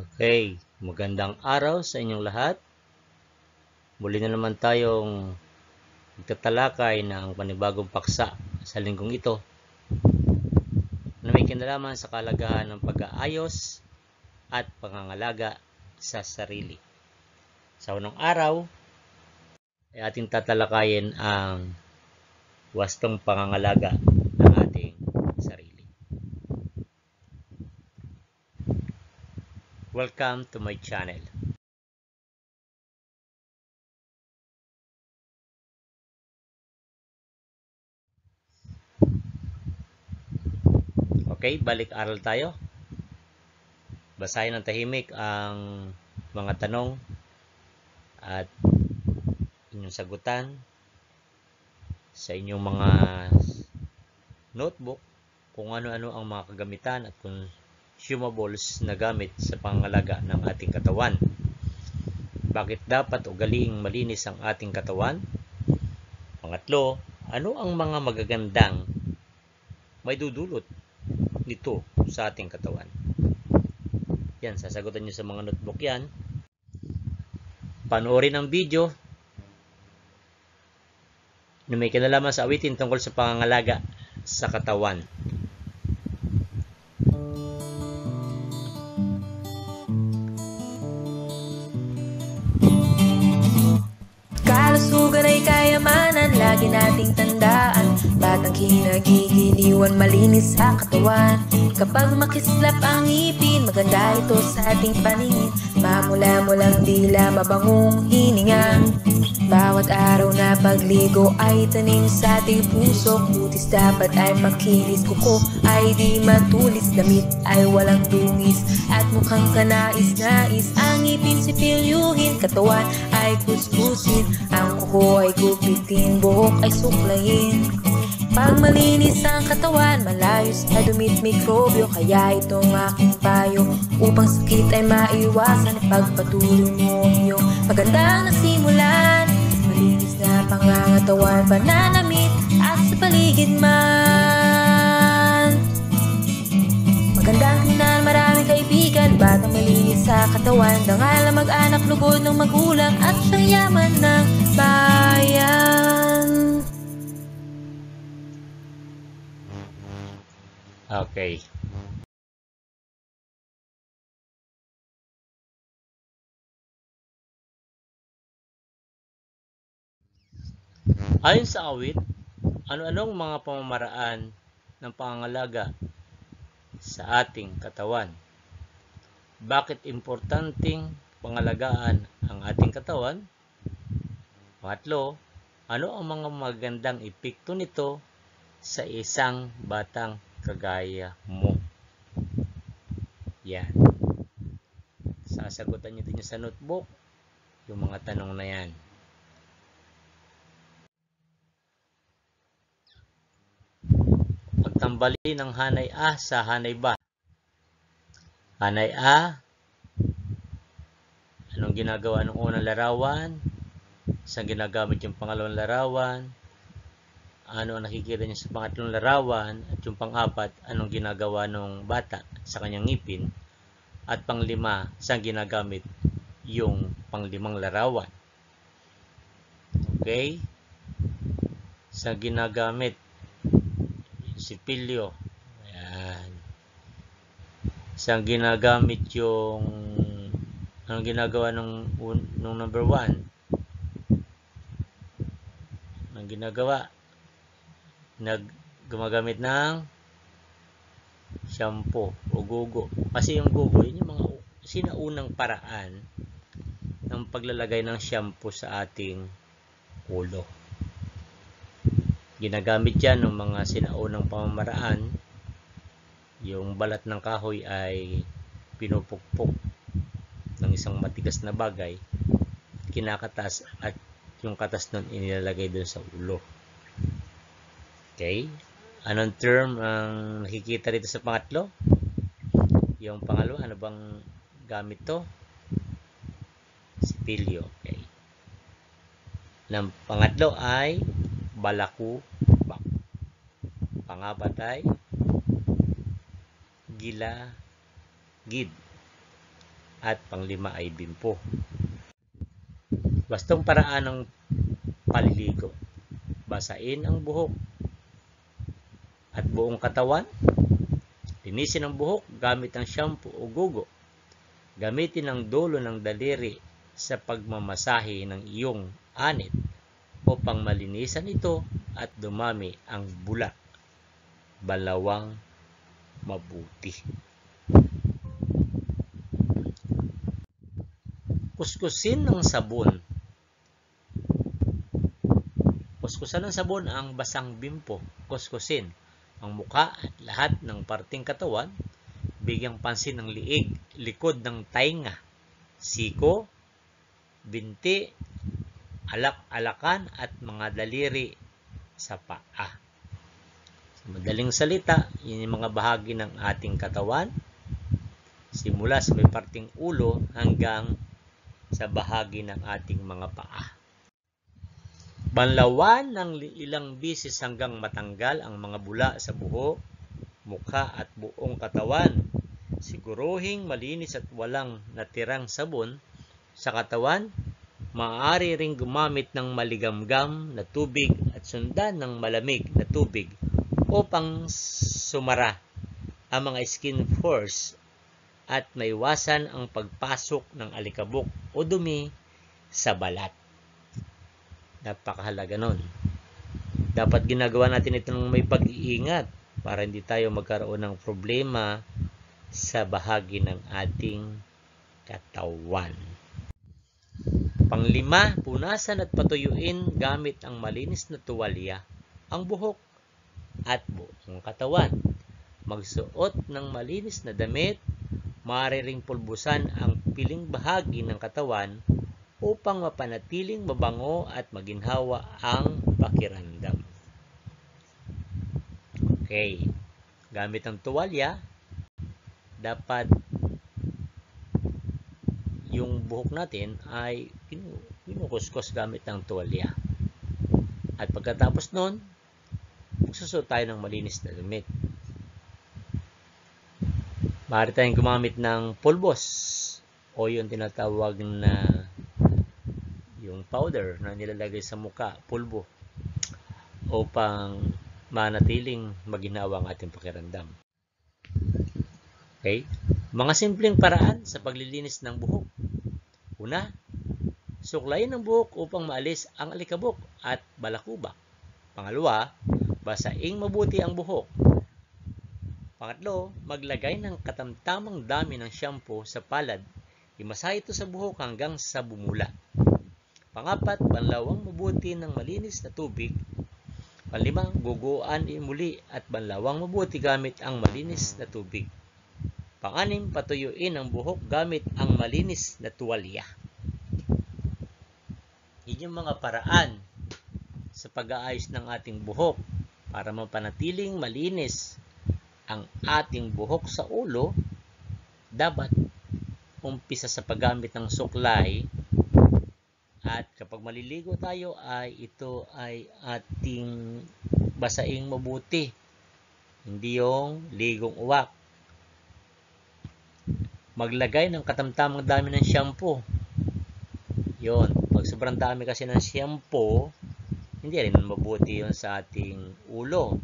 Okay, magandang araw sa inyong lahat. Muli na naman tayong magtatalakay ng panibagong paksa sa linggong ito na may kinalaman sa kalagahan ng pag-aayos at pangangalaga sa sarili. Sa unang araw ay ating tatalakayin ang wastong pangangalaga ng ating sarili. Welcome to my channel. Okay, balik-aral tayo. Basahin ng tahimik ang mga tanong at inyong sagutan sa inyong mga notebook kung ano-ano ang mga kagamitan at consumables na gamit sa pangangalaga ng ating katawan. Bakit dapat ugaliing malinis ang ating katawan? Pangatlo, ano ang mga magagandang may dudulot nito sa ating katawan? Yan, sasagutan nyo sa mga notebook yan. Panoorin ang video na may kinalaman sa awitin tungkol sa pangangalaga sa katawan. Kalusugan ay kayamanan, lagi nating tandaan. Batang kinagigiliwan, malinis sa katawan. Kapag makislap ang ngipin, maganda ito sa ating paningin. Mamula-mulang dila, mabangong hininga. Bawat araw na pagligo ay tanim sa ating puso. Kutis dapat ay makinis, kuko ay di matulis. Damit ay walang dungis at mukhang kanais-nais. Ang ngipin sipilyuhin, katawan ay kuskusin. Ang kuko ay gupitin, buhok ay suklayin. Pag malinis ang katawan, malayo sa dumit mikrobyo. Kaya itong aking payo, upang sakit ay maiwasan, pagpatuloy mo ang iyong magandang nasimulan. Malinis na pangangatawan, pananamit at sa paligid man. Magandang tingnan, maraming kaibigan, batang malinis sa katawan. Dangal na mag-anak, lugod ng magulang at siyang yaman ng bayan. Okay. Ayon sa awit, ano-anong mga pamamaraan ng pangangalaga sa ating katawan? Bakit importanteng pangalagaan ang ating katawan? Pangatlo, ano ang mga magandang epekto nito sa isang batang kagaya mo? Yan. Sasagutan nyo din sa notebook yung mga tanong na yan. Pagtambali ng hanay A sa hanay B. Hanay A, anong ginagawa ng unang larawan? Saan ginagamit yung pangalawang larawan? Ano ang nakikita niya sa pangatlong larawan? At yung pang-apat, anong ginagawa ng bata sa kanyang ngipin? At pang-lima, saan ginagamit yung pang-limang larawan? Okay? Saan ginagamit? Sipilyo. Ayan. Saan ginagamit yung anong ginagawa nung number 1? Anong ginagawa? Gumagamit ng shampoo o gugo. Kasi yung gugo, yun yung mga sinaunang paraan ng paglalagay ng shampoo sa ating ulo. Ginagamit yan ng mga sinaunang pamamaraan. Yung balat ng kahoy ay pinupukpok ng isang matigas na bagay, kinakatas, at yung katas nun inilalagay dun sa ulo. Okay? Anong term ang nakikita dito sa pangatlo? Yung pangalawa, ano bang gamit to? Sipilyo. Okay. Ang pangatlo ay balakubak. Pangapat ay gilagid. at panglima ay bimpo. Wastong paraan ng paliligo. Basain ang buhok at buong katawan. Linisin ang buhok gamit ang shampoo o gugo. Gamitin ang dulo ng daliri sa pagmamasahe ng iyong anit upang malinisan ito at dumami ang bula. Balawang mabuti. Kuskusin ng sabon. Kuskusan ng sabon ang basang bimpo. Kuskusin ang muka at lahat ng parting katawan. Bigyang pansin ng liig, likod ng tainga, siko, binti, alak-alakan at mga daliri sa paa. Sa madaling salita, yun yung mga bahagi ng ating katawan, simula sa may parting ulo hanggang sa bahagi ng ating mga paa. Banlawan ng ilang bisis hanggang matanggal ang mga bula sa buhok, mukha at buong katawan. Siguruhing malinis at walang natirang sabon sa katawan. Maaari ring gumamit ng maligamgam na tubig at sundan ng malamig na tubig upang sumara ang mga skin pores at maiwasan ang pagpasok ng alikabok o dumi sa balat. Napakahalaga nun. Dapat ginagawa natin ito ng may pag-iingat para hindi tayo magkaroon ng problema sa bahagi ng ating katawan. Panglima, punasan at patuyuin gamit ang malinis na tuwalya ang buhok at buong katawan. Magsuot ng malinis na damit. Maaari ring pulbusan ang piling bahagi ng katawan upang mapanatiling mabango at maginhawa ang pakiramdam. Okay. Gamit ang tuwalya, dapat yung buhok natin ay kinukuskus gamit ang tuwalya. At pagkatapos nun, magsusuot tayo ng malinis na damit. Maaari tayong gumamit ng pulbos o yung tinatawag na yung powder na nilalagay sa muka, pulbo, upang manatiling maginhawa ang ating pakiramdam. Okay? Mga simpleng paraan sa paglilinis ng buhok. Una, suklayin ang buhok upang maalis ang alikabok at balakubak. Pangalawa, basaing mabuti ang buhok. Pangatlo, maglagay ng katamtamang dami ng shampoo sa palad. Imasahe ito sa buhok hanggang sa bumula. Pangapat, banlawang mabuti ng malinis na tubig. Panlima, guguan muli at banlawang mabuti gamit ang malinis na tubig. Pang-anim, patuyuin ang buhok gamit ang malinis na tuwalya. Yun yung mga paraan sa pag-aayos ng ating buhok para mapanatiling malinis ang ating buhok sa ulo. Dapat umpisa sa paggamit ng suklay at kapag maliligo tayo ay ito ay ating basaing mabuti, hindi yung ligong uwak. Maglagay ng katamtamang dami ng shampoo. Yon, pag sobrang dami kasi ng shampoo, hindi rin mabuti yun sa ating ulo.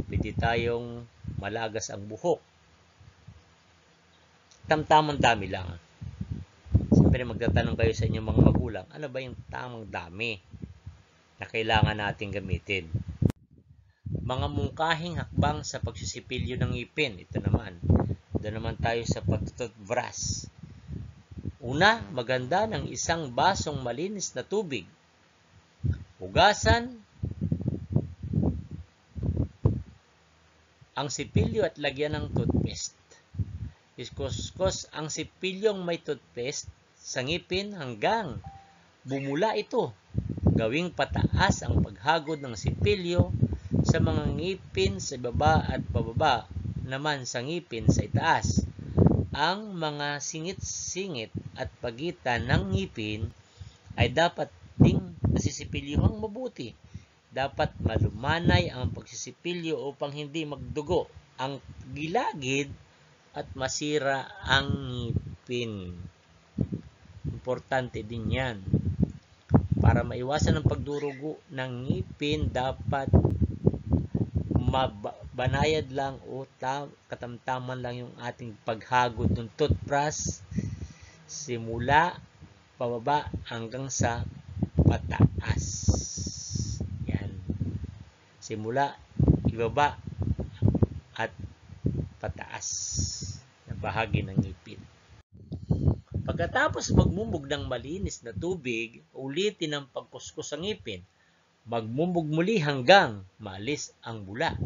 Pwede tayong malagas ang buhok. Tamtamang dami lang. Siyempre magtatanong kayo sa inyong mga magulang, ano ba yung tamang dami na kailangan natin gamitin? Mga mungkahing hakbang sa pagsisipilyo ng ngipin. Ito naman. Doon naman tayo sa pagtututbrush. Una, maganda ng isang basong malinis na tubig. Hugasan ang sipilyo at lagyan ng toothpaste. Iskuskus ang sipilyong may toothpaste sa ngipin hanggang bumula ito. Gawing pataas ang paghagod ng sipilyo sa mga ngipin sa baba at pababa naman sa ngipin sa itaas. Ang mga singit-singit at pagitan ng ngipin ay dapat ding nasisipilyuhang mabuti. Dapat malumanay ang pagsisipilyo upang hindi magdugo ang gilagid at masira ang ngipin. ngipin. Importante din yan. Para maiwasan ang pagdurugo ng ngipin, dapat banayad lang o katamtaman lang yung ating paghagod ng toothbrush simula pababa hanggang sa pataas. Yan. Simula ibaba at pataas na bahagi ng ngipin. Pagkatapos magmumog ng malinis na tubig, ulitin ang pagkuskus sa ngipin. Magmumog muli hanggang maalis ang bula.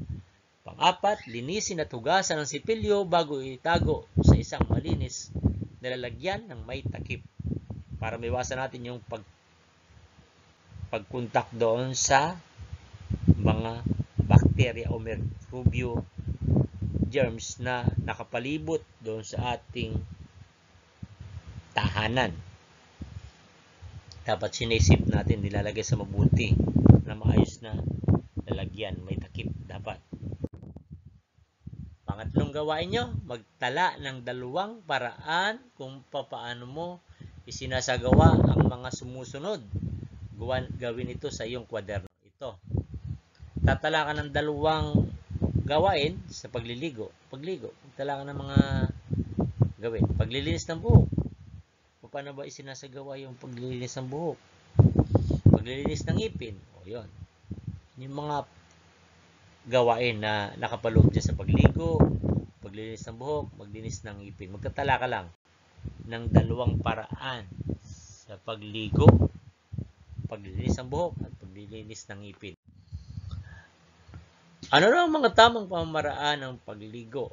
Pang-apat, linisin at hugasan ang sipilyo bago itago sa isang malinis na lalagyan ng may takip para maiwasan natin yung pagkontak doon sa mga bacteria o microbio germs na nakapalibot doon sa ating tahanan. Dapat sinisip natin, nilalagay sa mabuti na maayos na lalagyan, may takip dapat. Pangatlong gawain nyo, magtala ng 2 paraan kung paano mo isinasagawa ang mga sumusunod. Gawin ito sa iyong kwaderno. Ito. Tatala ka ng 2 gawain sa pagligo. Magtala ka ng mga gawin. Paglilinis ng buhok. Paano ba isinasagawa yung paglilinis ng buhok? Paglilinis ng ngipin. O yun. Yung mga gawain na nakapaloob dyan sa pagligo, paglilinis ng buhok, maglinis ng ngipin. Magtatala ka lang ng 2 paraan sa pagligo, paglilinis ng buhok, at paglilinis ng ngipin. Ano na ang mga tamang pamamaraan ng pagligo,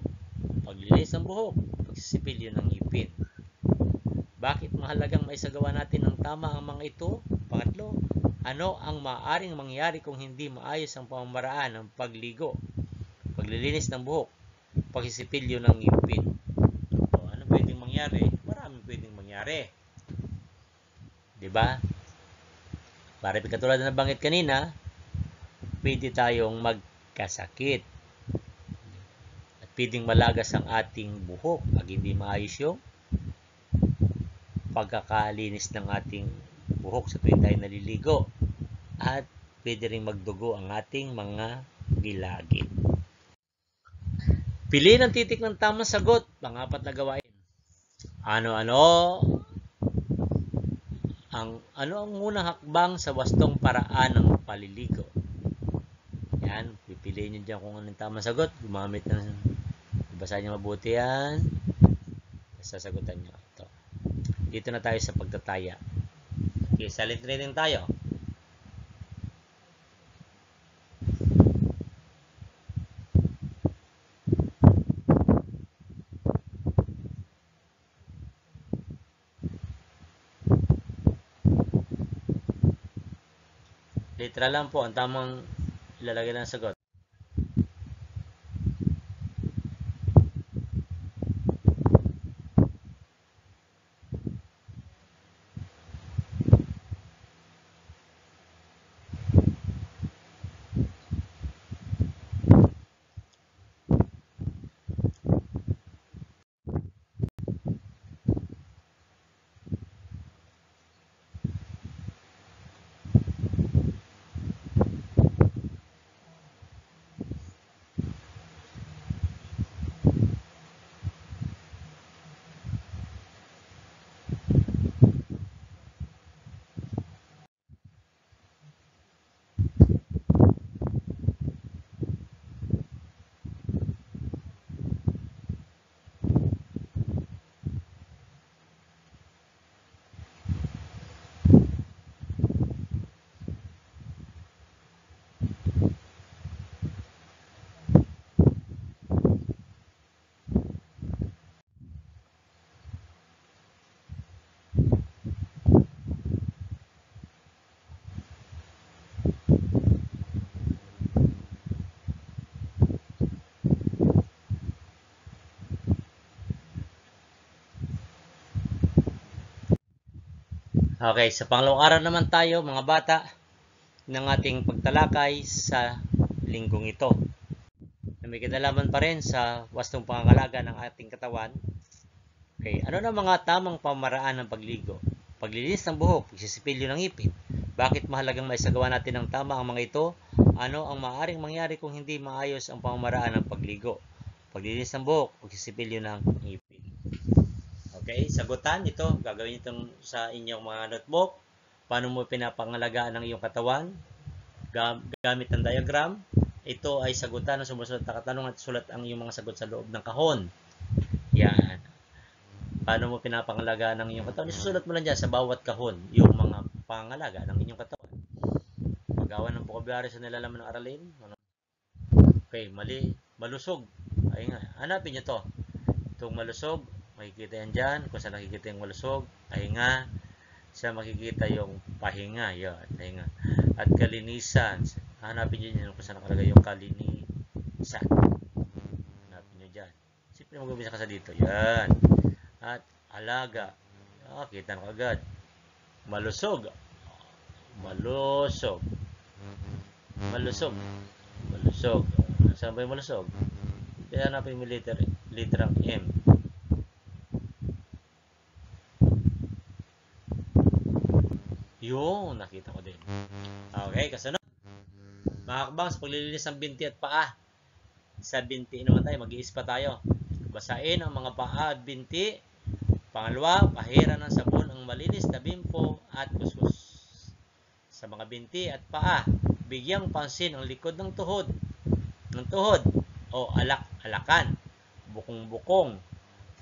paglilinis ng buhok, pagsisipilyo ng ngipin? Bakit mahalagang maisagawa natin ng tama ang mga ito? Pangatlo, ano ang maaaring mangyari kung hindi maayos ang pamamaraan ng pagligo, paglilinis ng buhok, pagsisipilyo ng ngipin? O, ano pwedeng mangyari? Maraming pwedeng mangyari. Diba? Para katulad na nabanggit kanina, pwede tayong magkasakit. At pwedeng malagas ang ating buhok pag hindi maayos yung pagkakalinis ng ating buhok sa tuwing tayo naliligo, at pwede rin magdugo ang ating mga gilagid. Piliin ang titik ng tamang sagot. Pang-4 na gawain. Ano ang unang hakbang sa wastong paraan ng paliligo? Yan, pipiliin nyo dyan kung anong tamang sagot. Gumamit ng basahin nyo mabuti yan. Sasagutan nyo ito. Dito na tayo sa pagtataya. Okay, silent reading tayo. Literal lang po ang tamang ilalagay ng sagot. Okay, sa pangalawang araw naman tayo mga bata ng ating pagtalakay sa linggong ito. Na may kinalaman pa rin sa wastong pangangalaga ng ating katawan. Okay, ano na mga tamang pamaraan ng pagligo? Paglilinis ng buhok, pagsisipilyo ng ngipin. Bakit mahalagang maisagawa natin ng tama ang mga ito? Ano ang maaaring mangyari kung hindi maayos ang pamamaraan ng pagligo? Paglilinis ng buhok, pagsisipilyo ng ngipin. Okay, sagutan ito. Gagawin itong sa inyong mga notebook. Paano mo pinapangalagaan ang iyong katawan? Gamit ang diagram. Ito ay sagutan ng sumusunod na katanungan at sulat ang iyong mga sagot sa loob ng kahon. Yan. Paano mo pinapangalagaan ang iyong katawan? Isusulat mo lang dyan sa bawat kahon yung mga pangalaga ng inyong katawan. Paggawa ng bokabularyo sa nilalaman ng aralin. Okay, mali. Malusog. Ay nga. Hanapin nyo to. Itong malusog. Makikita yan dyan. Kung saan nakikita yung malusog. Ay nga. Siya makikita yung pahinga. Yan. Pahinga. At kalinisan. Hanapin nyo dyan kung saan nakalagay yung kalinisan. Hanapin nyo dyan. Siyempre mag-umpisa ka sa dito. Yan. At alaga. Kita na agad. Malusog. Malusog. Malusog. Malusog. Saan ba yung malusog? Kaya hanapin mo literang M. Yung nakita ko din. Okay, kasunod. Mga kabang, sa paglilinis ng binti at paa. Sa binti naman tayo, mag-iispa tayo. Basain ang mga paa at binti. Pangalawa, pahiran ng sabon ang malinis na bimpo at kuskus. Sa mga binti at paa, bigyang pansin ang likod ng tuhod o alakan, bukong-bukong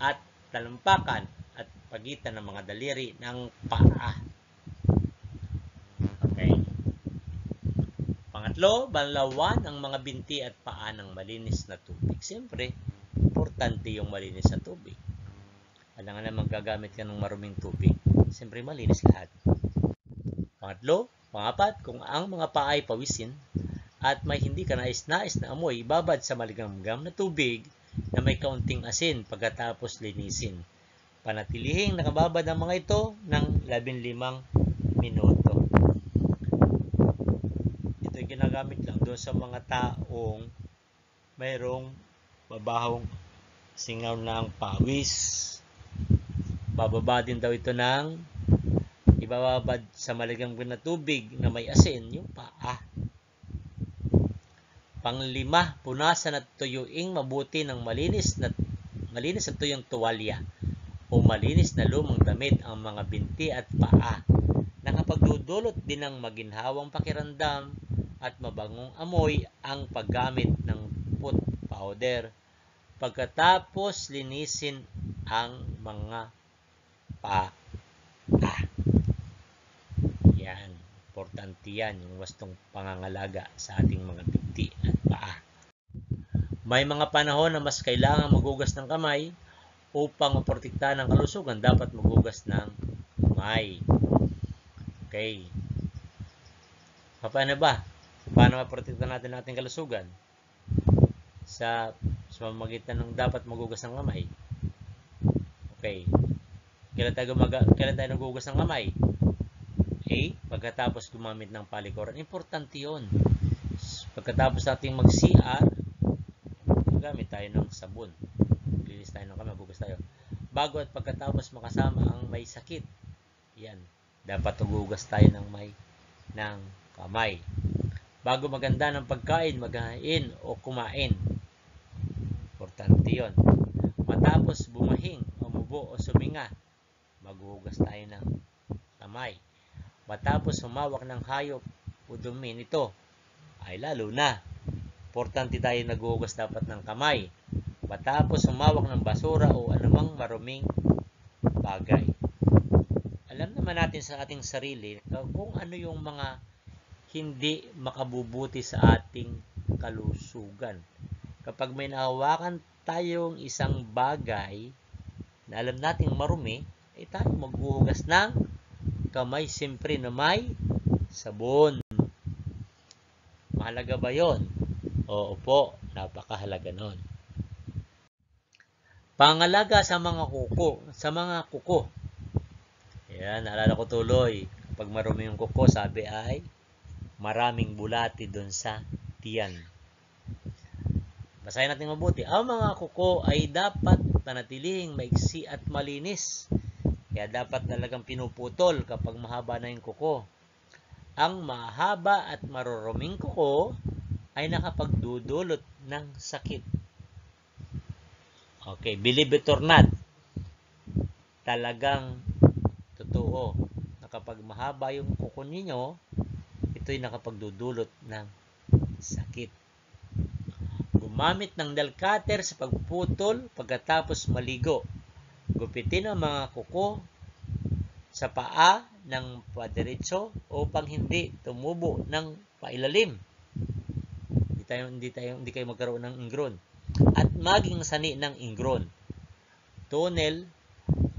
at talampakan at pagitan ng mga daliri ng paa. Okay. Pangatlo, banlawan ang mga binti at paa ng malinis na tubig. Siyempre, importante yung malinis na tubig. Alam nga naman gagamit ka ng maruming tubig. Siyempre, malinis lahat. Pangapat, kung ang mga paa ay pawisin at may hindi ka nais-nais na amoy, ibabad sa maligamgam na tubig na may kaunting asin pagkatapos linisin. Panatilihing nakababad ang mga ito ng 15 minuto. Ito ay ginagamit lang doon sa mga taong mayroong mabahong singaw ng pawis. Bababa din daw ito ng ibababad sa maligamgam na tubig na may asin yung paa. Panglima, punasan at tuyuing mabuti ng malinis at tuyong tuwalya o malinis na lumang damit ang mga binti at paa. Nakapagdudulot din ng maginhawang pakiramdam at mabangong amoy ang paggamit ng foot powder pagkatapos linisin ang mga paa. Yan. Importante yan. Yung wastong pangangalaga sa ating mga binti at paa. May mga panahon na mas kailangan maghugas ng kamay upang maprotektahan ang kalusugan. Dapat maghugas ng kamay. Okay. Paano ba? Paano maprotektahan natin ating kalusugan? Sa pamamagitan ng dapat maghugas ng kamay. Okay. Kailan tayo naghugas ng kamay? Pagkatapos gumamit ng palikuran. Importante yun. Pagkatapos natin mag-CR, gamit tayo ng sabon. Linis tayo ng kamay, maghugas tayo. Bago at pagkatapos makasama ang may sakit. Yan. Dapat maghugas tayo ng kamay. Bago maganda ng pagkain, maghain o kumain. Importante yun. Matapos bumahing, umubo o suminga, maghuhugas tayo ng kamay. Matapos humawak ng hayop o dumi nito, ay lalo na. Importante tayo naghuhugas dapat ng kamay. Matapos humawak ng basura o anumang maruming bagay. Alam naman natin sa ating sarili kung ano yung mga hindi makabubuti sa ating kalusugan. Kapag may nahawakan tayong isang bagay na alam nating marumi, ay tayo maghuhugas ng kamay, siyempre na may sabon. Mahalaga ba yon? Oo po, napakahalaga nun. Pangalaga sa mga kuko. Yan, naalala ko tuloy. Kapag marumi yung kuko, sabi ay maraming bulati doon sa tiyan. Basahin natin mabuti. Ang mga kuko ay dapat panatiling maiksi at malinis. Kaya dapat talagang pinuputol kapag mahaba na yung kuko. Ang mahaba at maruruming kuko ay nakapagdudulot ng sakit. Okay, believe it or not, talagang totoo na kapag mahaba yung kuko ninyo, ito'y nakapagdudulot ng sakit. Gumamit ng nail cutter sa pagputol pagkatapos maligo. Gupitin ang mga kuko sa paa ng padiretso upang hindi tumubo ng pailalim. Hindi kayo magkaroon ng ingrown. At maging sani ng ingrown. Tunnel,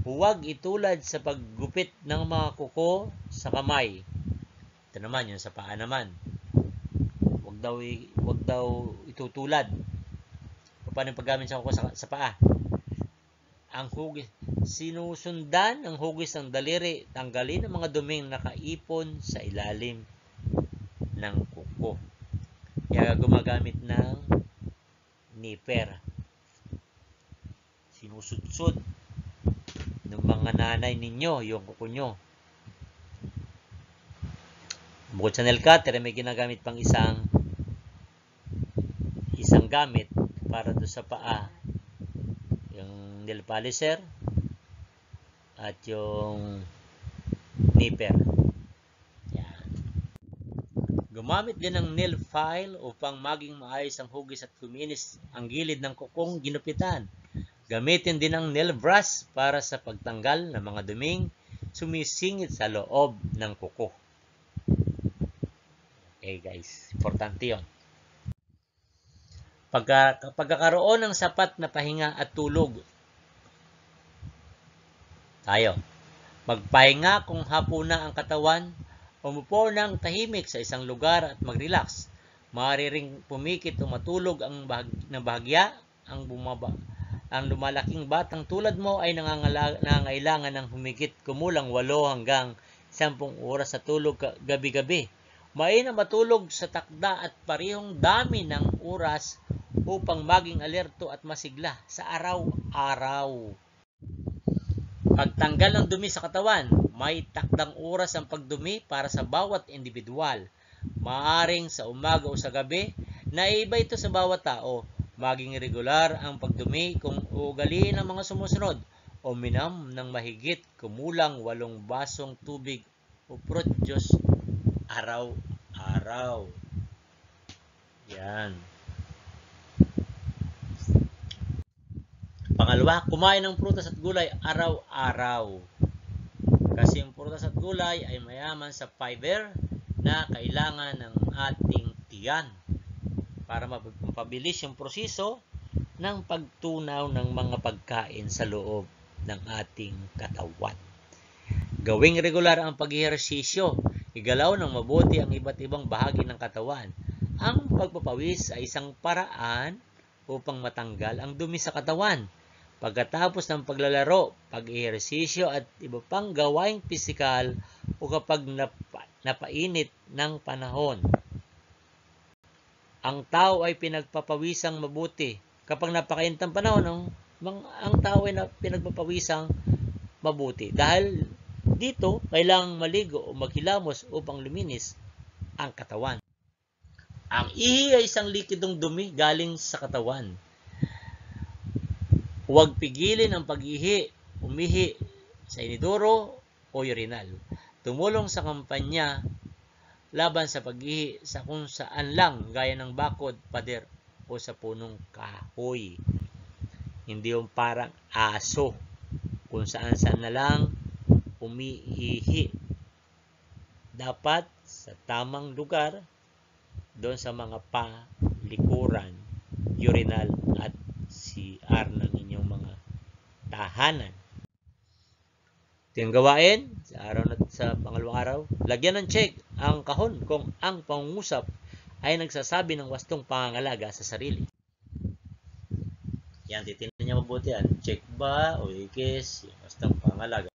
huwag itulad sa paggupit ng mga kuko sa kamay. Ito naman, yung sa paa naman. Huwag daw itutulad. Paano yung paggamit sa kuko sa paa? Ang hugis, sinusundan ang hugis ng daliri, tanggalin ang mga duming nakaipon sa ilalim ng kuko. Kaya gumagamit ng nipper. Sinusudsud ng mga nanay ninyo yung kuko nyo. Bukod sa nail cutter, may ginagamit pang isang gamit para do sa paa. Yung nail polisher at yung nipper. Yan. Gumamit din ng nail file upang maging maayos ang hugis at kuminis ang gilid ng kukong ginupitan. Gamitin din ang nail brush para sa pagtanggal ng mga duming sumisingit sa loob ng kuko. Okay guys, importante yun. Pagkakaroon ng sapat na pahinga at tulog. Tayo. Magpahinga kung hapon na ang katawan, umupo ng tahimik sa isang lugar at mag-relax. Maaari ring pumikit o matulog ang bahagya, ang lumalaking batang tulad mo ay nangangailangan ng humigit kumulang 8 hanggang 10 oras sa tulog gabi-gabi. Mainam matulog sa takda at parehong dami ng oras upang maging alerto at masigla sa araw-araw. Pagtanggal ng dumi sa katawan, may takdang oras ang pagdumi para sa bawat individual. Maaring sa umaga o sa gabi, naiba ito sa bawat tao. Maging regular ang pagdumi kung ugaliin ang mga sumusunod. Uminom ng mahigit kumulang 8 basong tubig o fruit juice araw-araw. Yan. Pangalawa, kumain ng prutas at gulay araw-araw. Kasi yung prutas at gulay ay mayaman sa fiber na kailangan ng ating tiyan para mapabilis yung proseso ng pagtunaw ng mga pagkain sa loob ng ating katawan. Gawing regular ang pag-ehersisyo. Igalaw ng mabuti ang iba't ibang bahagi ng katawan. Ang pagpapawis ay isang paraan upang matanggal ang dumi sa katawan. Pagkatapos ng paglalaro, pag-ehersisyo at iba pang gawaing pisikal o kapag napainit ng panahon. Ang tao ay pinagpapawisang mabuti. Kapag napakainit ng panahon, ang tao ay pinagpapawisang mabuti. Dahil dito, kailangang maligo o maghilamos upang luminis ang katawan. Ang ihi ay isang likidong dumi galing sa katawan. Huwag pigilin ang pag-ihi, umihi sa inidoro o urinal. Tumulong sa kampanya laban sa pag-ihi sa kung saan lang gaya ng bakod, pader o sa punong kahoy. Hindi yung parang aso kung saan na lang umiihi. Dapat sa tamang lugar doon sa mga palikuran, urinal at CR ng inyong mga tahanan. Ito yung gawain sa pangalawang araw. Lagyan ng check ang kahon kung ang pangungusap ay nagsasabi ng wastong pangangalaga sa sarili. Yan, titignan niya mabuti yan. Check ba o ikis yung wastong pangangalaga.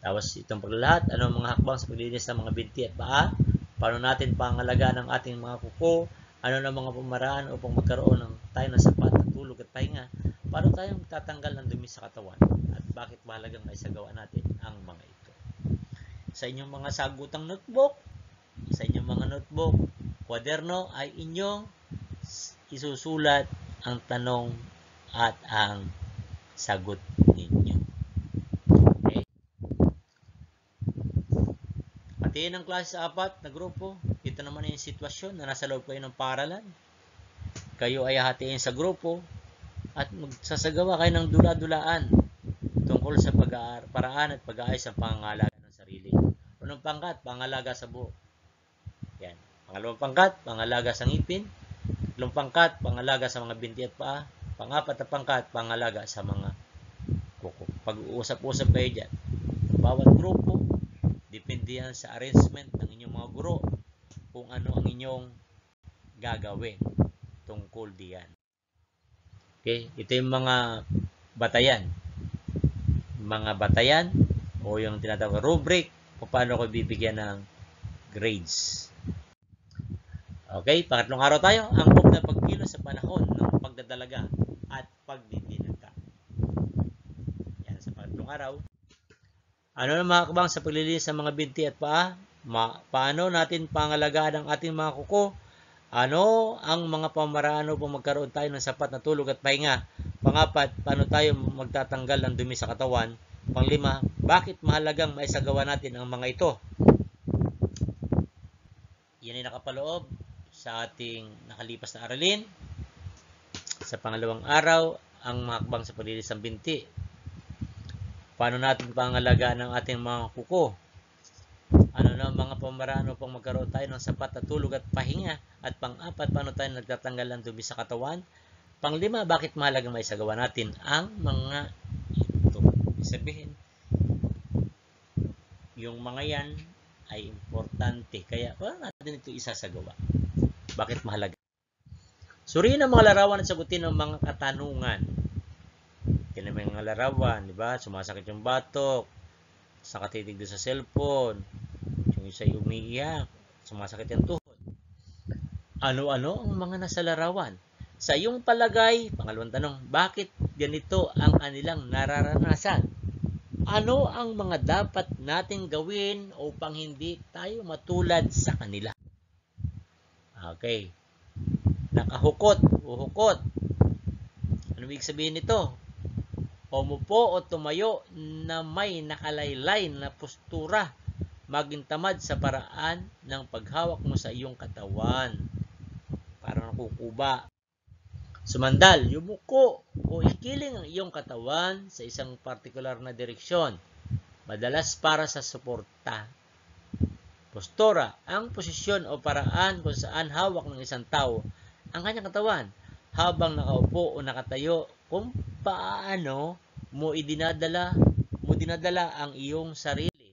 Tapos itong paglalahat, ano ang mga hakbang sa paglinis ng mga binti at paa? Paano natin pangalagaan ng ating mga kuko Ano na mga pamaraan upang magkaroon tayo ng sapat na tulog at pahinga? Paano tayo magtatanggal ng dumi sa katawan? At bakit mahalagang maisagawa natin ang mga ito? Sa inyong mga sagutang notebook, kwaderno ay inyong isusulat ang tanong at ang sagot ninyo. Okay? Hatiin ang klase sa 4 na grupo. Ito naman yung sitwasyon na nasa loob kayo ng paaralan. Kayo ay hatiin sa grupo at magsasagawa kayo ng dula-dulaan tungkol sa paraan at pag-aayos ng pangangalaga ng sarili. Unang pangkat, pangalaga sa buhok. Yan. Pangalawang pangkat, pangalaga sa ngipin. Tatlong pangkat, pangalaga sa mga binti at paa. Pang-apat na pangkat, pangalaga sa mga kuko. Pag-uusap-usap kayo dyan. Bawat grupo, depende yan sa arrangement ng inyong mga guro kung ano ang inyong gagawin tungkol diyan. Okay? Ito yung mga batayan. Mga batayan o yung tinatawag rubric kung paano ko bibigyan ng grades. Okay, pangatlong araw tayo, ang angkop na pagkilos sa panahon ng pagdadalaga at pagdidinata. Yan, sa pangatlong araw. Ano na mga kabang sa paglilinis ng mga binti at paa? Paano natin pangalagaan ang ating mga kuko? Ano ang mga pamaraan upang magkaroon tayo ng sapat na tulog at pahinga? Pangapat, paano tayo magtatanggal ng dumi sa katawan? Panglima, bakit mahalagang maisagawa natin ang mga ito? Yan ay nakapaloob sa ating nakalipas na aralin. Sa pangalawang araw, ang mga hakbang sa paglilinis ng binti. Paano natin pangalagaan ang ating mga kuko? Ano na mga pamaraan upang magkaroon tayo ng sapat na tulog at pahinga? At pang-apat, paano tayo nagtatanggal ng dumi sa katawan? Panglima, bakit mahalagang maisagawa natin ang mga ito? Sabihin, yung mga yan ay importante. Kaya, paano natin ito isasagawa? Bakit mahalaga? Suriin ang mga larawan at sagutin ang mga katanungan. Yan ang mga larawan, di ba? Sumasakit yung batok, nakatitig doon sa cellphone, yung isa ay umiiyak, sumasakit yung tuhod. Ano-ano ang mga nasa larawan? Sa iyong palagay, pangalawang tanong, bakit ganito ang kanilang nararanasan? Ano ang mga dapat nating gawin upang hindi tayo matulad sa kanila? Okay. Nakahukot, uhukot. Ano ibig sabihin nito? Umupo o tumayo na may nakalaylay na postura. Maging tamad sa paraan ng paghawak mo sa iyong katawan. Parang nakukuba. Sumandal, yumuko o ikiling ang iyong katawan sa isang partikular na direksyon. Madalas para sa suporta. Postura, ang posisyon o paraan kung saan hawak ng isang tao ang kanyang katawan habang nakaupo o nakatayo, kung paano mo dinadala ang iyong sarili.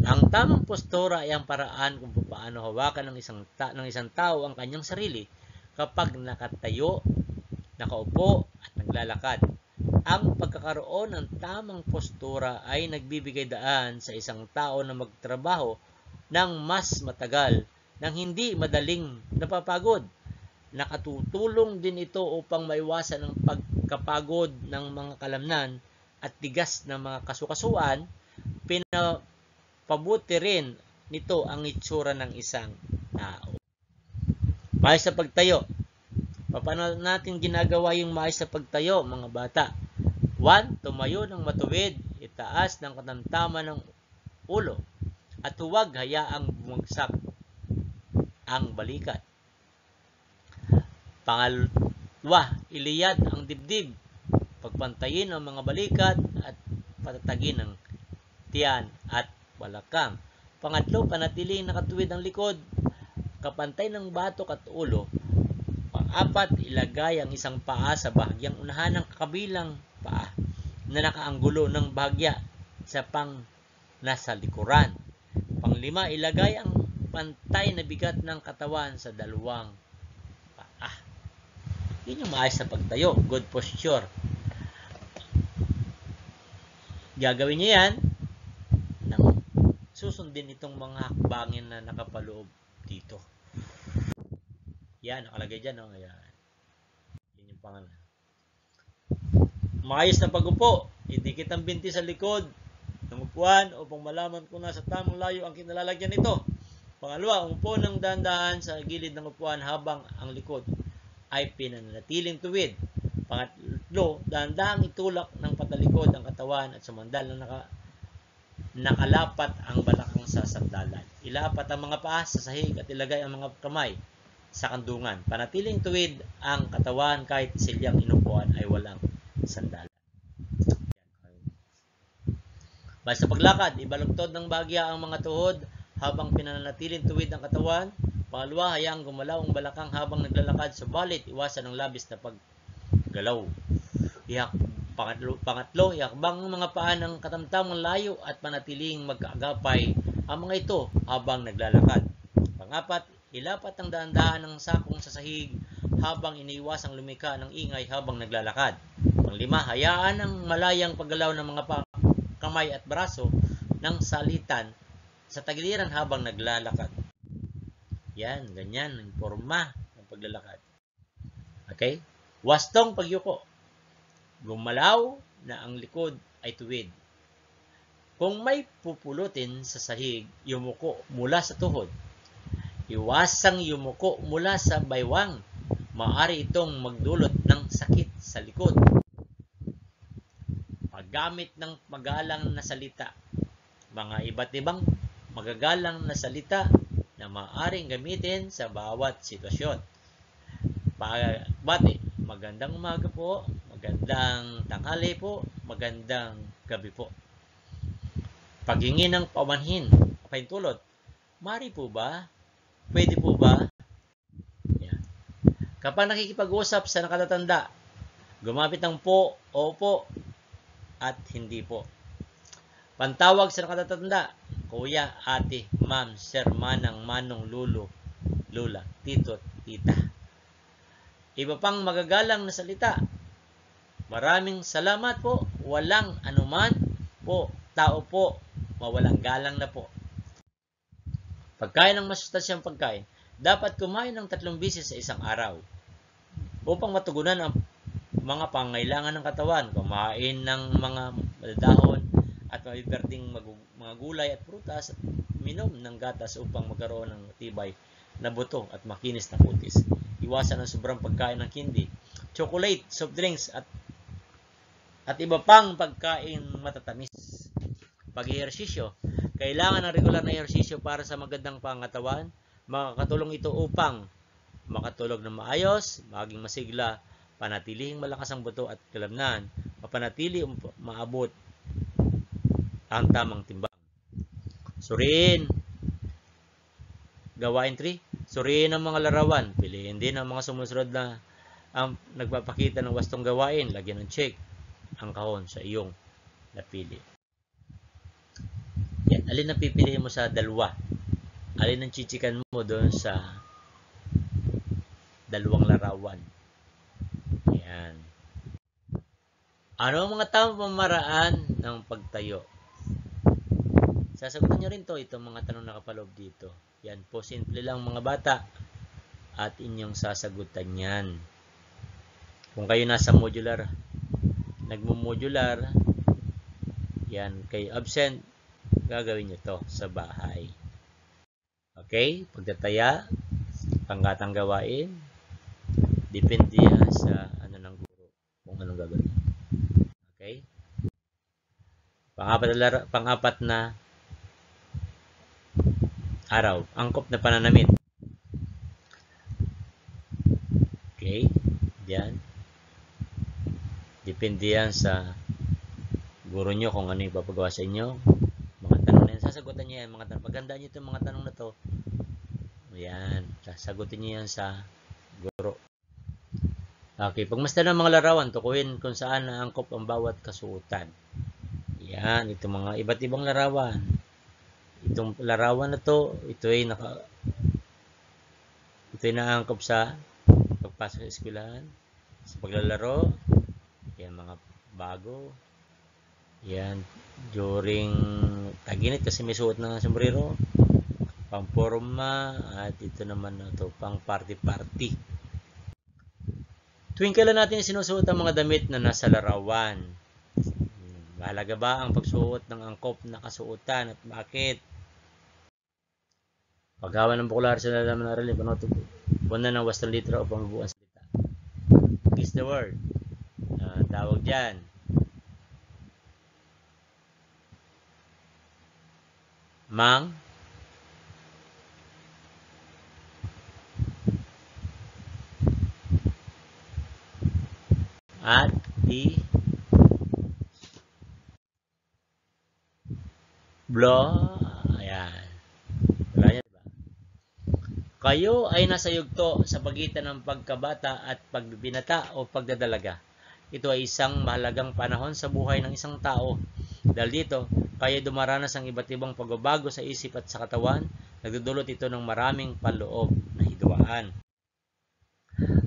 Ang tamang postura ay ang paraan kung paano hawakan ng isang tao ang kanyang sarili kapag nakatayo, nakaupo at naglalakad. Ang pagkakaroon ng tamang postura ay nagbibigay daan sa isang tao na magtrabaho ng mas matagal nang hindi madaling napapagod. Nakatutulong din ito upang maiwasan ang pagkapagod ng mga kalamnan at tigas ng mga kasukasuan. Pinapabuti rin nito ang itsura ng isang tao. Maayos sa pagtayo. Paano natin ginagawa yung maayos sa pagtayo, mga bata? 1. Tumayo ng matuwid, itaas ng katamtaman ng ulo, at huwag hayaang bumagsak ang balikat. Pangalawa, iliyad ang dibdib, pagpantayin ang mga balikat at patatagin ang tiyan at balakang. Pangatlo, panatiling nakatuwid ang likod, kapantay ng batok at ulo. Pang-apat, ilagay ang isang paa sa bahagyang unahan ng kabilang paa na nakaanggulo ng bahagya sa nasa likuran. Pang-lima, ilagay ang pantay na bigat ng katawan sa dalawang paa. Yun yung maayos sa pagtayo. Good posture. Gagawin niyo yan nang susundin itong mga hakbangin na nakapaloob dito. Yan, nakalagay dyan. Oh. Yan. Yun yung pangalan. Maayos na pag-upo. Idikit ang binti sa likod ng upuan upang malaman kung nasa tamang layo ang kinalalagyan nito. Pangalawa, umupo ng dahan-dahan sa gilid ng upuan habang ang likod ay pinanatiling tuwid. Pangatlo, dahan-dahang itulak ng patalikod ang katawan at sumandal na nakalapat ang balakang sa sandalan. Ilapat ang mga paa sa sahig at ilagay ang mga kamay sa kandungan. Panatiling tuwid ang katawan kahit silyang inupuan ay walang sandalan. Basta paglakad, ibalugtod ng bahagya ang mga tuhod habang pinanatiling tuwid ang katawan. Pangalawa, hayaang gumalaw ang balakang habang naglalakad, subalit iwasan ang labis na paggalaw. Pangatlo, ihakbang ang mga paa ng katamtamang layo at panatiling magkaagapay ang mga ito habang naglalakad. Pangapat, ilapat ang dahan-dahan ng sakong sa sahig habang iniiwasang lumika ng ingay habang naglalakad. Panglima, hayaan ang malayang paggalaw ng mga kamay at braso ng salitan sa tagiliran habang naglalakad. Yan, ganyan ang forma ng paglalakad. Okay? Wastong pagyuko. Gumalaw na ang likod ay tuwid. Kung may pupulutin sa sahig, yumuko mula sa tuhod. Iwasang yumuko mula sa baywang. Maaari itong magdulot ng sakit sa likod. Paggamit ng magalang na salita. Mga iba't ibang magagalang na salita na maaaring gamitin sa bawat sitwasyon. Pagbati, magandang umaga po, magandang tanghali po, magandang gabi po. Paghingi ng paumanhin, pahintulot, mari po ba? Pwede po ba? Yan. Kapag nakikipag-usap sa nakatatanda, gumamit ng po, opo, at hindi po. Pantawag sa nakatatanda, kuya, ate, ma'am, sir, manang, manong, lulo, lula, tito, tita. Iba pang magagalang na salita. Maraming salamat po, walang anuman po, tao po, mawalang galang na po. Pagkain ng masustansyang pagkain, dapat kumain ng 3 beses sa isang araw. Upang matugunan ang mga pangailangan ng katawan, kumain ng mga dahon at mabiberting mga gulay at prutas, at minom ng gatas upang magkaroon ng tibay na buto at makinis na kutis. Iwasan ang sobrang pagkain ng candy, chocolate, soft drinks at iba pang pagkain matatamis. Pag-ehersisyo, kailangan ng regular na ehersisyo para sa magandang pangatawan. Makakatulong ito upang makatulog ng maayos, maging masigla, panatilihing malakas ang buto at kalamnan, mapanatili maabot ang tamang timbang. Suriin. Gawain 3. Suriin ang mga larawan. Piliin din ang mga sumusunod na ang nagpapakita ng wastong gawain. Lagyan ng check ang kahon sa iyong napili. Yan. Alin ang pipiliin mo sa dalawa? Alin ang chichikan mo doon sa dalawang larawan? Yan. Ano ang mga tamang pamaraan ng pagtayo? Sasagutin nyo rin to, itong mga tanong nakapaloob dito. Yan po, simple lang mga bata. At inyong sasagutan yan. Kung kayo nasa modular, nagmo-modular, yan, kayo absent, gagawin nyo to sa bahay. Okay? Pagtataya, panggatang gawain, depende sa ano ng guro, kung anong gagawin. Okay? Pang-apat na araw, angkop na pananamit. Okay? Diyan. Depende yan sa guro nyo kung ano yung papagawa sa inyo. Mga tanong na yan, sasagutan nyo yan. Mga tanong. Pagandaan nyo itong mga tanong na to. Ayan. Sasagutin nyo yan sa guro. Okay. Pagmasdan ng mga larawan, tukuyin kung saan naangkop ang bawat kasuotan. Yan. Itong mga iba't ibang larawan. Itong larawan na to, ito ay naangkop sa pagpasok sa eskwelahan, sa paglalaro. Yan, mga bago. Yan, during tag-init kasi may suot ng sombrero. pang forma, at ito naman ito, pang party-party. Tuwing kailan natin sinusuot ang mga damit na nasa larawan? Mahalaga ba ang pagsuot ng angkop na kasuotan at bakit? Paggawa ng popular sa nalaman ng aralin, punan ng wastong litra o pamabuang salita. Guess the word. Tawag dyan. Mang. At di. Blo. Ayan. Wala niya, diba? Kayo ay nasa yugto sa pagitan ng pagkabata at pagbibinata o pagdadalaga. Ito ay isang mahalagang panahon sa buhay ng isang tao. Dahil dito, kayo dumaranas ang iba't ibang pagbabago sa isip at sa katawan. Nagdudulot ito ng maraming panloob na hidwaan.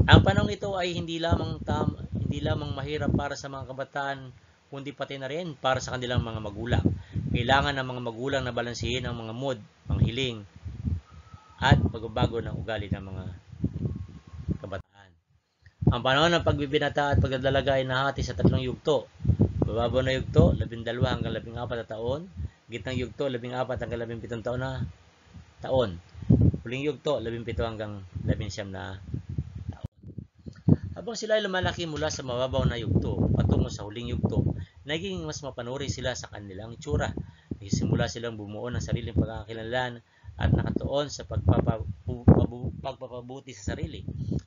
Ang panahon ito ay hindi lamang mahirap para sa mga kabataan, kundi pati na rin para sa kanilang mga magulang. Kailangan ng mga magulang na balansehin ang mga mood, panghiling, at pagbabago ng ugali ng mga kabataan. Ang panahon ng pagbibinata at pagdadalaga ay nahati sa 3 yugto. Bababaw na yugto, 12 hanggang 14 na taon. Gitnang yugto, 14 hanggang 17 taon. Huling yugto, 17 hanggang 19 na taon. Habang sila ay lumalaki mula sa mababaw na yugto patungo sa huling yugto, naging mas mapanuri sila sa kanilang itsura. Nagsisimula silang bumuo ng sariling pagkakakilanlan at nakatuon sa pagpapabuti sa sarili.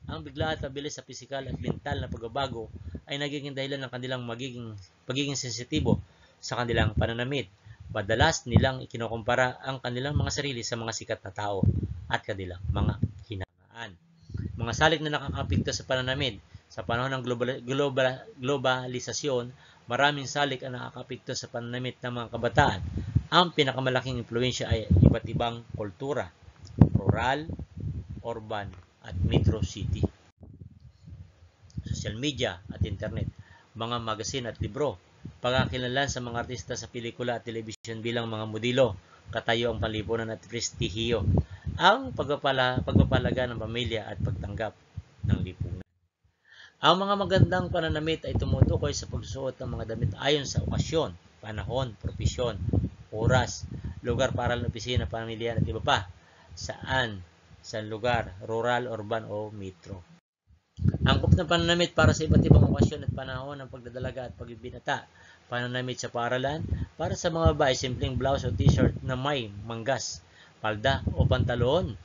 Ang bigla at pabilis sa pisikal at mental na pagbabago ay nagiging dahilan ng kanilang pagiging sensitibo sa kanilang pananamit. Madalas nilang ikinokumpara ang kanilang mga sarili sa mga sikat na tao at kanilang mga hinangaan. Mga salik na nakakapekto sa pananamit. Sa panahon ng globalisasyon, maraming salik ang nakakapekto sa pananamit ng mga kabataan. Ang pinakamalaking impluwensya ay iba't ibang kultura, rural, urban, at metro city. Social media at internet, mga magasin at libro, pagkakilanlan sa mga artista sa pelikula at telebisyon bilang mga modelo, katayo ang panlipunan at prestihiyo, ang pagpapalaga ng pamilya at pagtanggap ng lipunan. Ang mga magandang pananamit ay tumutukoy sa pagsusuot ng mga damit ayon sa okasyon, panahon, propesyon, oras, lugar para ng opisina, pamilya at iba pa. Saan? Sa lugar, rural, urban o metro. Angkop ng pananamit para sa iba't ibang okasyon at panahon ng pagdadalaga at pagbibinata. Pananamit sa paaralan, para sa mga babae, simpleng blouse o t-shirt na may manggas, palda o pantalon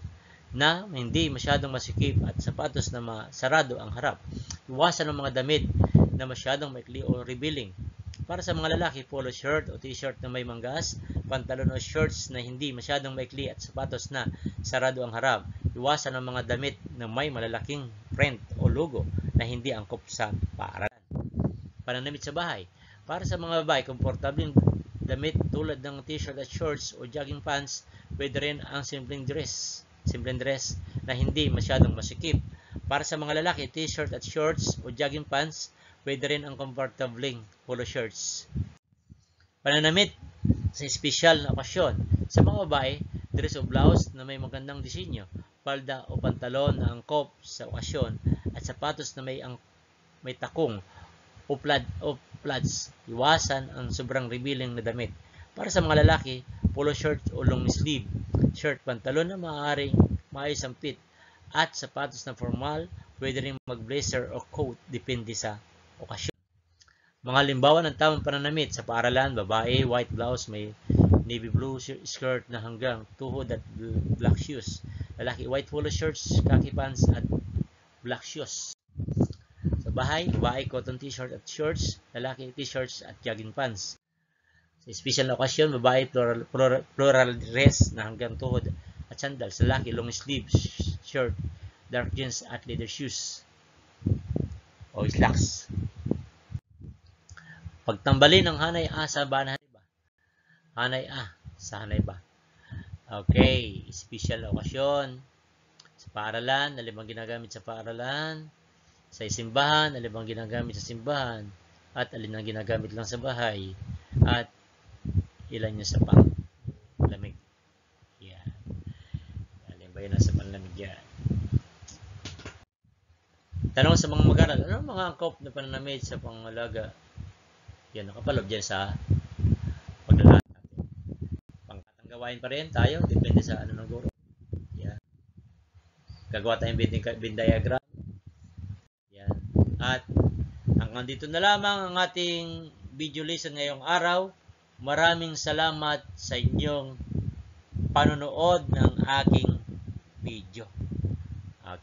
na hindi masyadong masikip at sapatos na masarado ang harap. Iwasan ang mga damit na masyadong maikli o revealing. Para sa mga lalaki, polo shirt o t-shirt na may manggas, pantalon o shorts na hindi masyadong maikli at sapatos na sarado ang harap. Iwasan ang mga damit na may malalaking print o logo na hindi angkop sa paaralan. Pananamit sa bahay. Para sa mga babae, komportableng damit tulad ng t-shirt at shorts o jogging pants, pwede rin ang simpleng dress na hindi masyadong masikip. Para sa mga lalaki, t-shirt at shorts o jogging pants, pwede rin ang komportableng polo shirts. Pananamit sa espesyal na okasyon. Sa mga babae, dress o blouse na may magandang disenyo, palda o pantalon na angkop sa okasyon, at sapatos na may takong o plaids. Iwasan ang sobrang revealing na damit. Para sa mga lalaki, polo shirt o long sleeve shirt, pantalon na maayos ang fit, at sapatos na formal, pwede rin mag-blazer o coat depende sa okasyon. Mga halimbawa ng tamang pananamit sa paaralan, babae, white blouse, may navy blue skirt na hanggang tuhod at black shoes. Lalaki, white polo shirts, khaki pants at black shoes. Sa bahay, babae, cotton t-shirt at shorts, lalaki, t-shirts at jogging pants. Sa special na okasyon, babae, floral dress na hanggang tuhod at sandals. Lalaki, long sleeve shirt, dark jeans at leather shoes o slacks. Pagtambalin ng hanay A sa hanay ba? Hanay A sa hanay ba? Okay, special na okasyon. Sa paaralan, alibang ginagamit sa paaralan. Sa simbahan, alibang ginagamit sa simbahan. At alin ang ginagamit lang sa bahay. At ilan yung sa pang lamig. Yan. kayo nasa panlamig yan. Tanong sa mga mag-aral, ano mga angkop na pananamit sa pangalaga? Yan, nakapalob dyan sa paglalaan natin. Pangkatang gawain pa rin tayo, depende sa ano ng guro. Yan. Gagawa tayong Venn diagram. Yan. At hanggang dito na lamang ang ating video lesson ngayong araw. Maraming salamat sa inyong panonood ng aking video.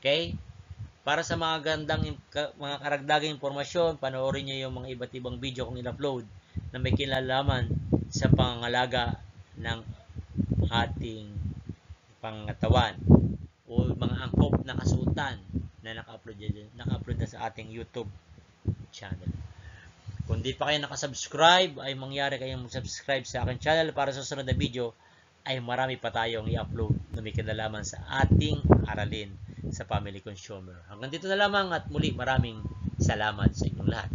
Okay? Para sa mga mga karagdagang impormasyon, panoorin niyo yung mga iba't ibang video kong in-upload na may kinalaman sa pangangalaga ng ating pangatawan o mga angkop na kasuotan na naka-upload na sa ating YouTube channel. Kung di pa kayo nakasubscribe, ay mangyari kayong subscribe sa aking channel para sa susunod na video ay marami pa tayong i-upload na may kinalaman sa ating aralin sa Family Consumer. Hanggang dito na lamang at muli maraming salamat sa inyong lahat.